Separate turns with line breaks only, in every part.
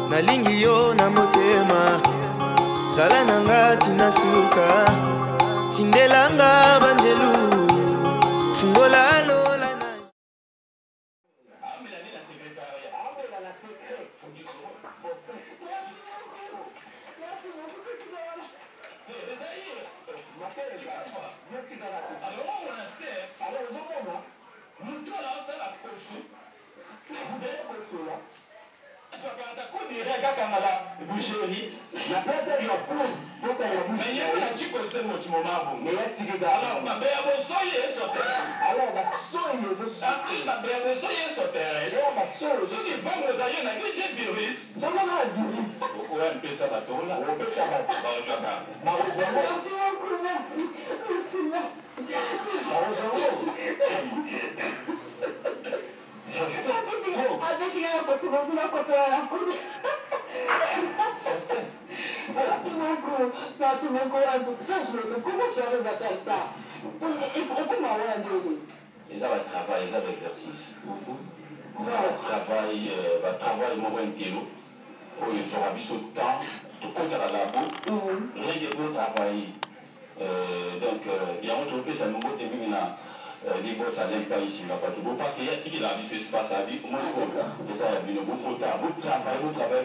nalingi yo na motema zala nanga tina suka tindelanga banjelu fungola lola na Merci beaucoup. Ça, je le sais. Comment tu arrives à faire ça? Comment on a dit?
Ils ont un travail, ils ont un exercice. Travail, mon bon kilo. Ils ont habitué au temps, tout contre la labo. Rien que pour travailler. Donc, il y a un autre peu, ça nous montre maintenant. Les boss à l'aime pas ici, parce qu'il y a qui l'a habitué se passe à vie. Moi, je ça, il y a beaucoup de temps. Vous travaillez.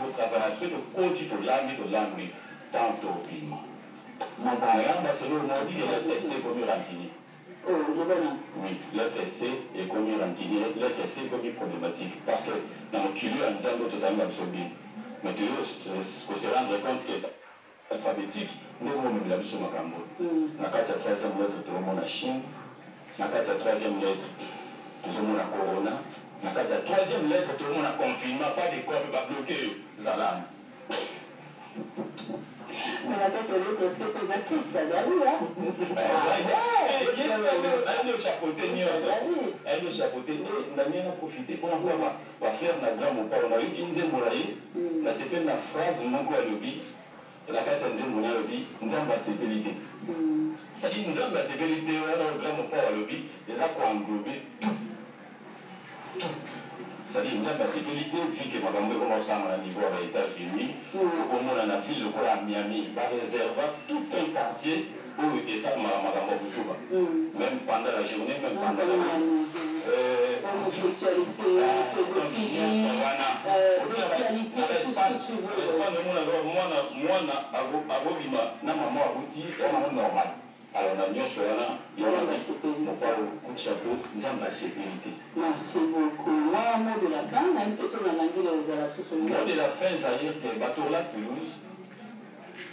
Ensuite, continue de l'amener. Tanto piment. Mon parent, c'est le mot dit l'être C comme rentini. Oui, l'être C est comme rentini, l'être C comme problématique. Parce que dans le culture, en disant d'autres amis absorbés. Mais tu faut se rendre compte que alphabétique, nous avons mis l'absolu au Cameroun. La 4e lettre, tout le monde a Chine. La 4e lettre, tout le monde a Corona. La 3e lettre, tout le monde a confinement, pas de corps, pas bloqué, Zalam.
Mais la tête, c'est l'autre, c'est que ça Christ, Azali, hein?
Elle est chapeautée, elle est chapeautée, on a bien profité pour faire la gramme ou pas. On a eu une dizaine de la CP, la phrase, mon quoi, le bi, la 4e le bi, nous avons la sécurité. C'est-à-dire, nous avons la sécurité, on a le gramme ou pas, le bi, les a quoi englober tout. C'est-à-dire, nous avons la sécurité, vu que ma femme commence à niveau aux États-Unis, au monde en Afrique, le à Miami, va réserver tout un quartier où et ça, même pendant la journée, même pendant la nuit.
Homosexualité, pédophilie, bestialité, tout ce que tu veux.
Alors, on a mieux choisi, il y a un coup de chapeau, nous avons la sécurité.
Merci beaucoup. Moi, mot de la fin, on a une question dans l'anglais aux Alassous.
Mot de la fin, c'est-à-dire que Batola Toulouse,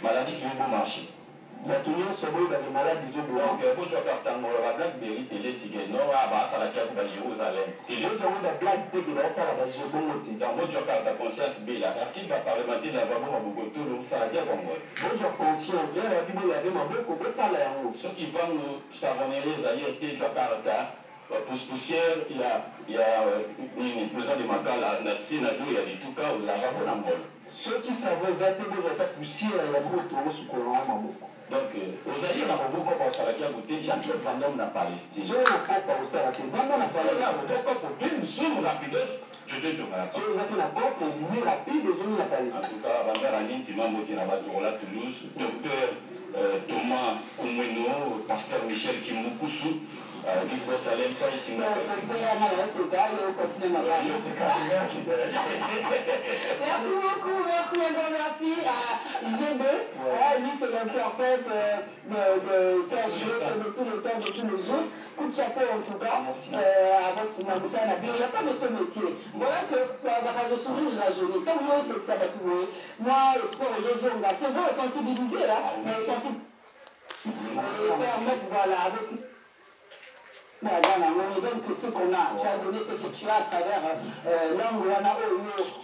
maladie fait un bon marché. La Toulouse, c'est bon, dans les maladies, ils ont besoin. Quand tu as partant, on va Blackberry, télé, cigare, non, à la carte de Jérusalem. Télé, c'est bon, la blague, télé, ça va Jérusalem. Dans votre carte de conscience, Béla, qui va parlementer la vabon à Bogoto, ça va dire comme moi. Bonjour, conscience, il y a la vie, il y avait ma belle, comment ça là, ceux qui vont nous savonner, d'ailleurs, tu as carte. Poussière, il y a une présence de Makala, il y a des tout cas, il y a ceux qui savent exactement la poussière, il y a beaucoup de sous colon. Donc, aux aïeux, on a beaucoup de choses à la goûter, j'entre vendant la Palestine. Je ne peux pas aussi à la vendant la Palestine, pour une somme rapide, je te dis, si vous êtes d'accord pour une rapide, je ne l'ai pas. En tout cas, avant la ligne, c'est Mambo qui n'a pas de rôle à Toulouse, docteur Thomas Koumoueno, pasteur Michel Kimoukousou. Merci
beaucoup, merci un grand merci à GB. Lui, c'est l'interprète de Serge Gros de tous les temps, de tous les jours. Coup de chapeau en tout cas. Avec Mamoussa Nabil, il n'y a pas de ce métier. Voilà que le sourire de la journée. Tant mieux, c'est que ça va trouver. Moi, le sport et Jésus, c'est vrai, sensibiliser, mais sensibiliser. Et permettre, voilà, avec. Donc, ce qu'on a, tu as donné ce que tu as à travers l'Angoana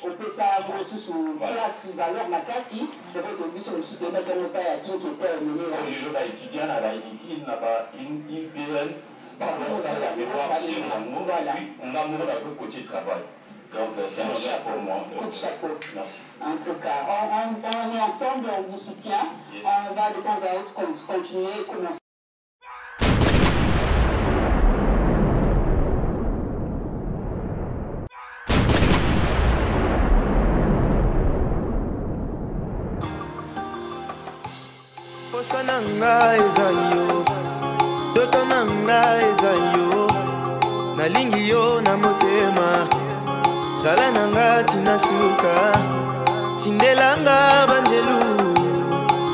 au PSA, sous place, valeur, Makassi. C'est vrai que nous sommes sous les mecs qui n'ont pas acquis, qui étaient menés là.
Oui, le étudiant à la il n'a pas une PN, pardon, ça a été voilà. On a mon côté travail. Donc, c'est un chapeau pour moi.
Coup de chapeau.
Merci.
En tout cas, on est ensemble, on vous soutient. Yes. On va de temps à autre continuer, commencer.
Sananga ezayo, doto nanga ezayo, nalingi yo na motema, zala nanga tina suka, tindelanga banjelu,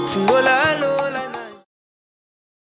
fungola